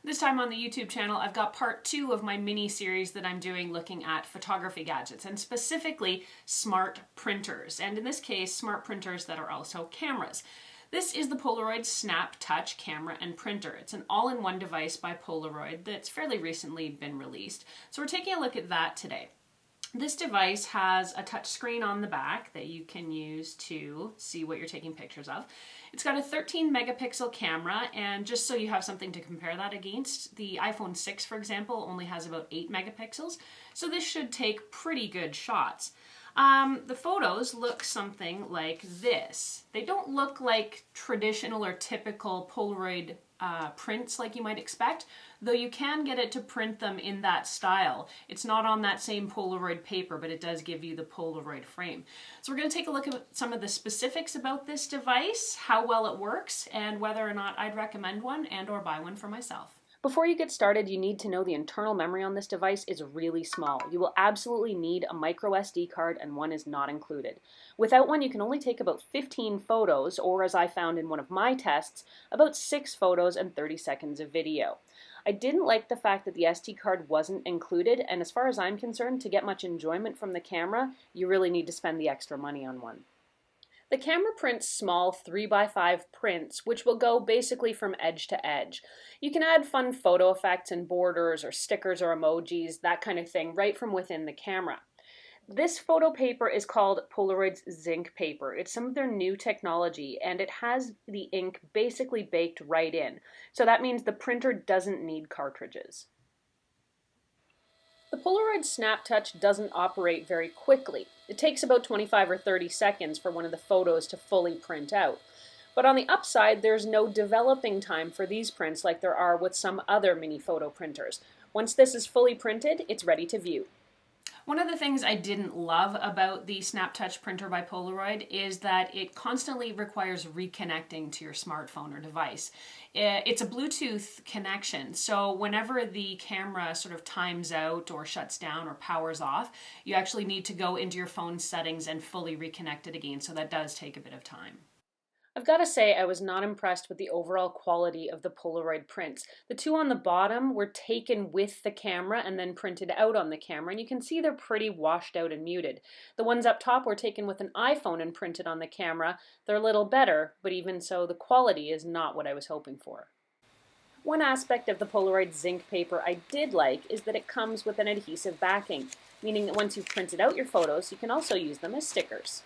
This time on the YouTube channel, I've got part 2 of my mini-series that I'm doing looking at photography gadgets, and specifically smart printers, and in this case, smart printers that are also cameras. This is the Polaroid SnapTouch camera and printer. It's an all-in-one device by Polaroid that's fairly recently been released. So we're taking a look at that today. This device has a touch screen on the back that you can use to see what you're taking pictures of. It's got a 13 megapixel camera, and just so you have something to compare that against, the iPhone 6, for example, only has about 8 megapixels, so this should take pretty good shots. The photos look something like this. They don't look like traditional or typical Polaroid prints like you might expect, though you can get it to print them in that style. It's not on that same Polaroid paper, but it does give you the Polaroid frame. So we're going to take a look at some of the specifics about this device, how well it works, and whether or not I'd recommend one and or buy one for myself. Before you get started, you need to know the internal memory on this device is really small. You will absolutely need a micro SD card, and one is not included. Without one, you can only take about 15 photos, or as I found in one of my tests, about 6 photos and 30 seconds of video. I didn't like the fact that the SD card wasn't included, and as far as I'm concerned, to get much enjoyment from the camera, you really need to spend the extra money on one. The camera prints small 3x5 prints, which will go basically from edge to edge. You can add fun photo effects and borders or stickers or emojis, that kind of thing, right from within the camera. This photo paper is called Polaroid's zinc paper. It's some of their new technology, and it has the ink basically baked right in. So that means the printer doesn't need cartridges. The Polaroid SnapTouch doesn't operate very quickly. It takes about 25 or 30 seconds for one of the photos to fully print out. But on the upside, there's no developing time for these prints like there are with some other mini photo printers. Once this is fully printed, it's ready to view. One of the things I didn't love about the SnapTouch printer by Polaroid is that it constantly requires reconnecting to your smartphone or device. It's a Bluetooth connection, so whenever the camera sort of times out or shuts down or powers off, you actually need to go into your phone settings and fully reconnect it again, so that does take a bit of time. I've got to say I was not impressed with the overall quality of the Polaroid prints. The two on the bottom were taken with the camera and then printed out on the camera, and you can see they're pretty washed out and muted. The ones up top were taken with an iPhone and printed on the camera. They're a little better, but even so, the quality is not what I was hoping for. One aspect of the Polaroid zinc paper I did like is that it comes with an adhesive backing, meaning that once you've printed out your photos, you can also use them as stickers.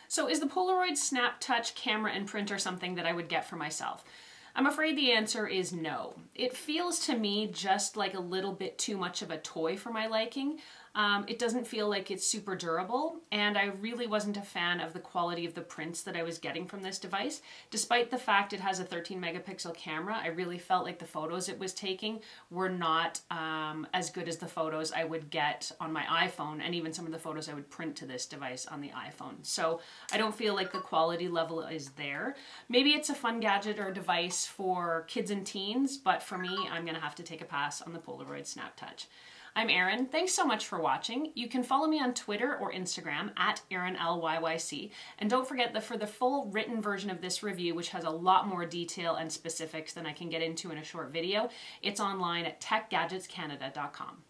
So is the Polaroid SnapTouch camera and printer something that I would get for myself? I'm afraid the answer is no. It feels to me just like a little bit too much of a toy for my liking. It doesn't feel like it's super durable, and I really wasn't a fan of the quality of the prints that I was getting from this device. Despite the fact it has a 13 megapixel camera, I really felt like the photos it was taking were not as good as the photos I would get on my iPhone, and even some of the photos I would print to this device on the iPhone. So I don't feel like the quality level is there. Maybe it's a fun gadget or device for kids and teens, but for me, I'm going to have to take a pass on the Polaroid SnapTouch. I'm Erin. Thanks so much for watching. You can follow me on Twitter or Instagram at ErinLYYC. And don't forget that for the full written version of this review, which has a lot more detail and specifics than I can get into in a short video, it's online at techgadgetscanada.com.